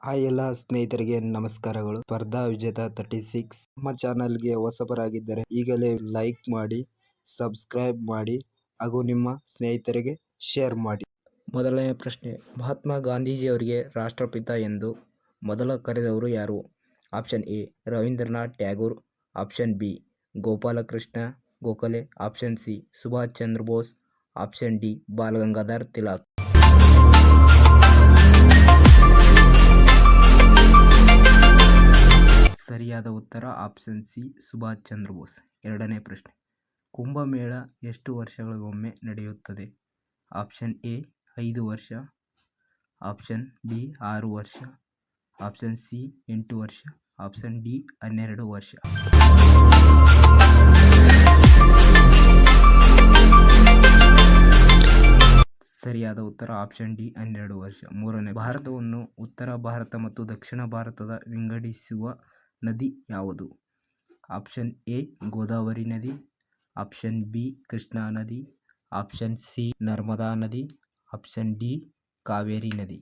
ಎಲ್ಲ ಸ್ನೇಹಿತರಿಗೆ ನಮಸ್ಕಾರಗಳು. ಸ್ಪರ್ಧಾ ವಿಜೇತ 36 ನಮ್ಮ ಚಾನಲ್ಗೆ ಹೊಸಬರಾಗಿದ್ದರೆ ಈಗಲೇ ಲೈಕ್ ಮಾಡಿ, ಸಬ್ಸ್ಕ್ರೈಬ್ ಮಾಡಿ ಹಾಗೂ ನಿಮ್ಮ ಸ್ನೇಹಿತರಿಗೆ ಶೇರ್ ಮಾಡಿ. ಮೊದಲನೇ ಪ್ರಶ್ನೆ, ಮಹಾತ್ಮ ಗಾಂಧೀಜಿಯವರಿಗೆ ರಾಷ್ಟ್ರಪಿತ ಎಂದು ಮೊದಲ ಕರೆದವರು ಯಾರು? Option A Rabindranath Tagore, option B Gopalakrishna Gokhale, option C Subhash Chandra Bose, option D Bal Gangadhar Tilak. ಸರಿಯಾದ ಉತ್ತರ ಆಪ್ಷನ್ ಸಿ ಸುಭಾಷ್ ಚಂದ್ರ ಬೋಸ್. ಎರಡನೇ ಪ್ರಶ್ನೆ, ಕುಂಭಮೇಳ ಎಷ್ಟು ವರ್ಷಗಳಿಗೊಮ್ಮೆ ನಡೆಯುತ್ತದೆ? ಆಪ್ಷನ್ ಎ 5 ವರ್ಷ, ಆಪ್ಷನ್ ಬಿ 6 ವರ್ಷ, ಆಪ್ಷನ್ ಸಿ 8 ವರ್ಷ, ಆಪ್ಷನ್ ಡಿ 12 ವರ್ಷ. ಸರಿಯಾದ ಉತ್ತರ ಆಪ್ಷನ್ ಡಿ 12 ವರ್ಷ. ಮೂರನೇ, ಭಾರತವನ್ನು ಉತ್ತರ ಭಾರತ ಮತ್ತು ದಕ್ಷಿಣ ಭಾರತದ ವಿಂಗಡಿಸುವ ನದಿ ಯಾವುದು? ಆಪ್ಷನ್ ಎ ಗೋದಾವರಿ ನದಿ, ಆಪ್ಷನ್ ಬಿ ಕೃಷ್ಣಾ ನದಿ, ಆಪ್ಷನ್ ಸಿ ನರ್ಮದಾ ನದಿ, ಆಪ್ಷನ್ ಡಿ ಕಾವೇರಿ ನದಿ.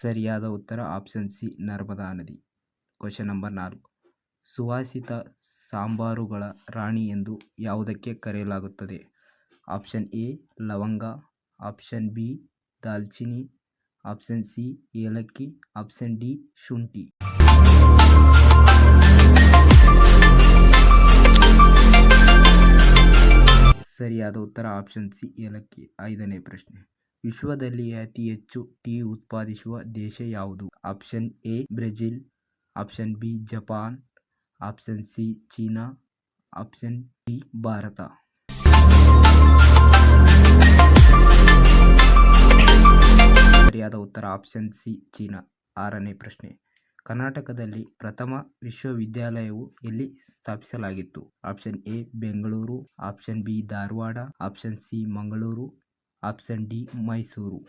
ಸರಿಯಾದ ಉತ್ತರ ಆಪ್ಷನ್ ಸಿ ನರ್ಮದಾ ನದಿ. ಕ್ವೆಶ್ಚನ್ ನಂಬರ್ 4, ಸುವಾಸಿತ ಸಾಂಬಾರುಗಳ ರಾಣಿ ಎಂದು ಯಾವುದಕ್ಕೆ ಕರೆಯಲಾಗುತ್ತದೆ? ಆಪ್ಷನ್ ಎ ಲವಂಗ, ಆಪ್ಷನ್ ಬಿ ದಾಲ್ಚಿನ್ನಿ, ಆಪ್ಷನ್ ಸಿ ಏಲಕ್ಕಿ, ಆಪ್ಷನ್ ಡಿ ಶುಂಠಿ. ಸರಿಯಾದ ಉತ್ತರ ಆಪ್ಷನ್ ಸಿ ಏಲಕ್ಕಿ. ಐದನೇ ಪ್ರಶ್ನೆ, ವಿಶ್ವದಲ್ಲಿ ಅತಿ ಹೆಚ್ಚು ಟೀ ಉತ್ಪಾದಿಸುವ ದೇಶ ಯಾವುದು? Option A Brazil, option B Japan, option C China, option D Bharat. ಸರಿಯಾದ ಉತ್ತರ ಆಪ್ಷನ್ ಸಿ ಚೀನಾ. ಆರನೇ ಪ್ರಶ್ನೆ, ಕರ್ನಾಟಕದಲ್ಲಿ ಪ್ರಥಮ ವಿಶ್ವವಿದ್ಯಾಲಯವು ಎಲ್ಲಿ ಸ್ಥಾಪಿಸಲಾಗಿತ್ತು? Option A Bengaluru, option B Dharwad, option C Mangaluru, option D Mysuru.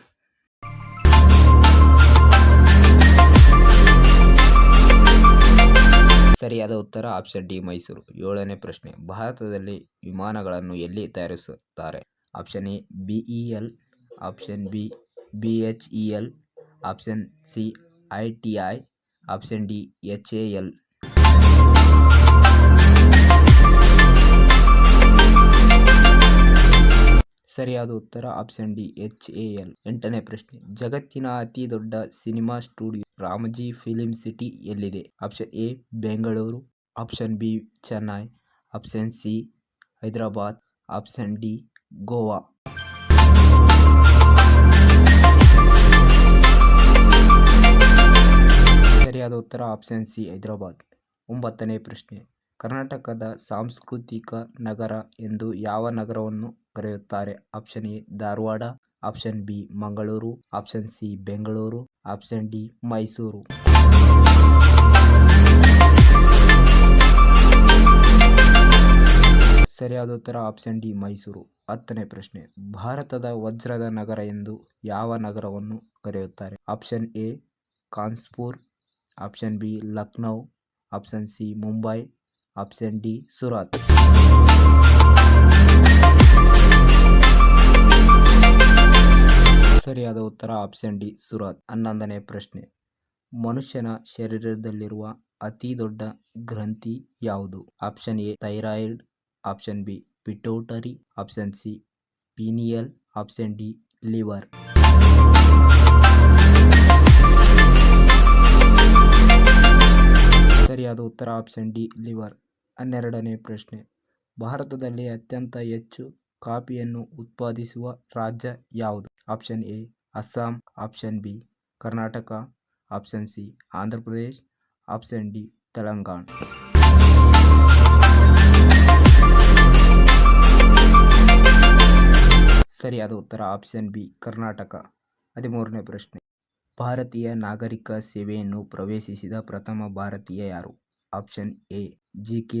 ಸರಿಯಾದ ಉತ್ತರ ಆಪ್ಷನ್ ಡಿ ಮೈಸೂರು. ಏಳನೇ ಪ್ರಶ್ನೆ, ಭಾರತದಲ್ಲಿ ವಿಮಾನಗಳನ್ನು ಎಲ್ಲಿ ತಯಾರಿಸುತ್ತಾರೆ? Option A BEL, option B BHEL, option C ITI, option D HAL. ಸರಿಯಾದ ಉತ್ತರ ಆಪ್ಷನ್ ಡಿ HAL. ಎಂಟನೇ ಪ್ರಶ್ನೆ, ಜಗತ್ತಿನ ಅತಿ ದೊಡ್ಡ cinema studio Ramoji film city ಎಲ್ಲಿದೆ? Option A Bengaluru, option B Chennai, option C Hyderabad, option D Goa. ಸರಿಯಾದ ಉತ್ತರ ಆಪ್ಷನ್ ಸಿ ಹೈದರಾಬಾದ್. ಒಂಬತ್ತನೇ ಪ್ರಶ್ನೆ, ಕರ್ನಾಟಕದ ಸಾಂಸ್ಕೃತಿಕ ನಗರ ಎಂದು ಯಾವ ನಗರವನ್ನು ಕರೆಯುತ್ತಾರೆ? Option A Dharwad, option B Mangaluru, option C Bengaluru, option D Mysuru. ಸರಿಯಾದ ಉತ್ತರ ಆಪ್ಷನ್ ಡಿ ಮೈಸೂರು. ಹತ್ತನೇ ಪ್ರಶ್ನೆ, ಭಾರತದ ವಜ್ರದ ನಗರ ಎಂದು ಯಾವ ನಗರವನ್ನು ಕರೆಯುತ್ತಾರೆ? Option A Kanpur, option B Lucknow, option C Mumbai, option D Surat. ಸರಿಯಾದ ಉತ್ತರ ಆಪ್ಷನ್ ಡಿ ಸೂರತ್. 11ನೇ ಪ್ರಶ್ನೆ, ಮನುಷ್ಯನ ಶರೀರದಲ್ಲಿರುವ ಅತಿ ದೊಡ್ಡ ಗ್ರಂಥಿ ಯಾವುದು? Option A thyroid, option B pituitary, option C pineal, option D liver. ಸರಿಯಾದ ಉತ್ತರ ಆಪ್ಷನ್ ಡಿ ಲಿವರ್. 12ನೇ ಪ್ರಶ್ನೆ, ಭಾರತದಲ್ಲಿ ಅತ್ಯಂತ ಹೆಚ್ಚು ಕಾಫಿಯನ್ನು ಉತ್ಪಾದಿಸುವ ರಾಜ್ಯ ಯಾವುದು? Option A Assam, option B Karnataka, option C Andhra Pradesh, option D Telangana. ಸರಿಯಾದ ಉತ್ತರ ಆಪ್ಷನ್ ಬಿ ಕರ್ನಾಟಕ. 13ನೇ ಪ್ರಶ್ನೆ, ಭಾರತೀಯ ನಾಗರಿಕ ಸೇವೆಯನ್ನು ಪ್ರವೇಶಿಸಿದ ಪ್ರಥಮ ಭಾರತೀಯ ಯಾರು? Option A GK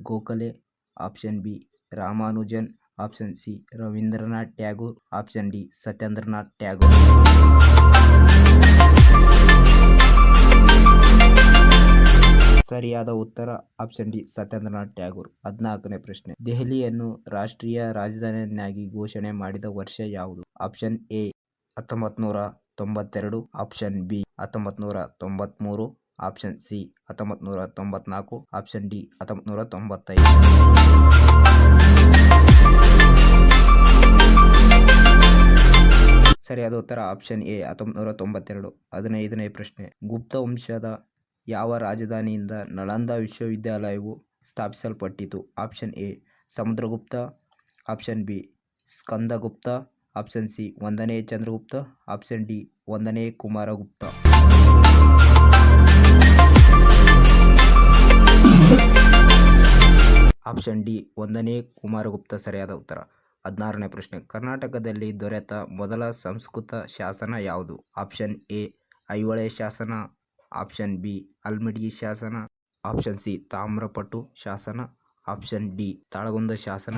Gokhale, option B Ramanujan, option C Rabindranath Tagore, option D Satyendranath Tagore. ಸರಿಯಾದ ಉತ್ತರ ಆಪ್ಷನ್ ಡಿ ಸತ್ಯೇಂದ್ರನಾಥ್ ಟ್ಯಾಗೂರ್. 14ನೇ ಪ್ರಶ್ನೆ, ದೆಹಲಿಯನ್ನು ರಾಷ್ಟ್ರೀಯ ರಾಜಧಾನಿಯನ್ನಾಗಿ ಘೋಷಣೆ ಮಾಡಿದ ವರ್ಷ ಯಾವುದು? Option A 1992, option B 1993, option C 1994, option D 1995. ಸರಿಯಾದ ಉತ್ತರ ಆಪ್ಷನ್ ಎ 1992. 15ನೇ ಪ್ರಶ್ನೆ, ಗುಪ್ತ ವಂಶದ ಯಾವ ರಾಜಧಾನಿಯಿಂದ ನಳಂದ ವಿಶ್ವವಿದ್ಯಾಲಯವು ಸ್ಥಾಪಿಸಲ್ಪಟ್ಟಿತು? Option A Samudragupta, option B Skandagupta, option C 1ನೇ ಚಂದ್ರಗುಪ್ತ, ಆಪ್ಷನ್ ಡಿ 1ನೇ ಕುಮಾರಗುಪ್ತ. ಆಪ್ಷನ್ ಡಿ 1ನೇ ಕುಮಾರಗುಪ್ತ ಸರಿಯಾದ ಉತ್ತರ. 16ನೇ ಪ್ರಶ್ನೆ, ಕರ್ನಾಟಕದಲ್ಲಿ ದೊರೆತ ಮೊದಲ ಸಂಸ್ಕೃತ ಶಾಸನ ಯಾವುದು? ಆಪ್ಷನ್ ಎ ಐಹೊಳೆ ಶಾಸನ, ಆಪ್ಷನ್ ಬಿ ಹಲ್ಮಿಡಿ ಶಾಸನ, ಆಪ್ಷನ್ ಸಿ ತಾಮ್ರಪಟ್ಟು ಶಾಸನ, ಆಪ್ಷನ್ ಡಿ ತಾಳಗುಂದ ಶಾಸನ.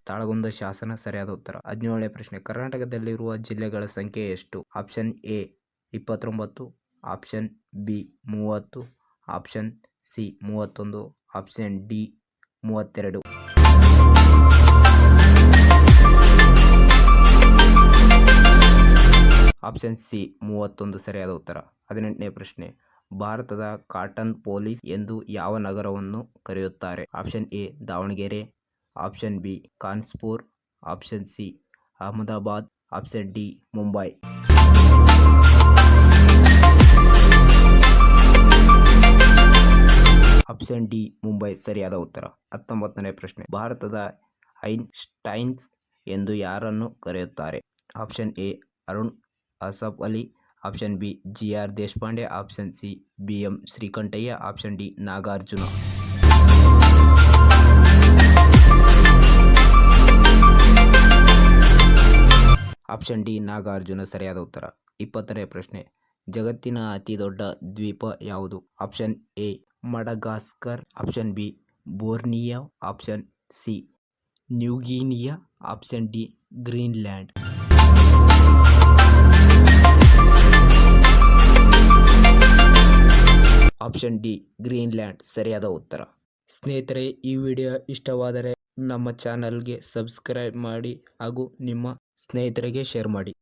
ತಾಳಗುಂದ ಶಾಸನ ಸರಿಯಾದ ಉತ್ತರ. 17ನೇ ಪ್ರಶ್ನೆ, ಕರ್ನಾಟಕದಲ್ಲಿರುವ ಜಿಲ್ಲೆಗಳ ಸಂಖ್ಯೆ ಎಷ್ಟು? Option A 29, option B 30, option C 31, option D 32. Option C 31 ಸರಿಯಾದ ಉತ್ತರ. 18ನೇ ಪ್ರಶ್ನೆ, ಭಾರತದ ಕಾಟನ್ ಪೊಲೀಸ್ ಎಂದು ಯಾವ ನಗರವನ್ನು ಕರೆಯುತ್ತಾರೆ? Option A Davanagere, option B Kanpur, option C Ahmedabad, option D Mumbai. Option D Mumbai ಸರಿಯಾದ ಉತ್ತರ. 19ನೇ ಪ್ರಶ್ನೆ, ಭಾರತದ ಐನ್ಸ್ಟೈನ್ಸ್ ಎಂದು ಯಾರನ್ನು ಕರೆಯುತ್ತಾರೆ? Option A Arun Asaf Ali, option B G R. Deshpande, option C B M. Srikanthaiah, option D Nagarjuna. Option D Nagarjuna ಸರಿಯಾದ ಉತ್ತರ. 20ನೇ ಪ್ರಶ್ನೆ, ಜಗತ್ತಿನ ಅತಿ ದೊಡ್ಡ ದ್ವೀಪ ಯಾವುದು? Option A Madagascar, option B Borneo, option C New Guinea, option D Greenland. Option D Greenland ಸರಿಯಾದ ಉತ್ತರ. ಸ್ನೇಹಿತರೆ, ಈ ವಿಡಿಯೋ ಇಷ್ಟವಾದರೆ ನಮ್ಮ ಚಾನಲ್ಗೆ ಸಬ್ಸ್ಕ್ರೈಬ್ ಮಾಡಿ ಹಾಗೂ ನಿಮ್ಮ ಸ್ನೇಹಿತರಿಗೆ ಶೇರ್ ಮಾಡಿ.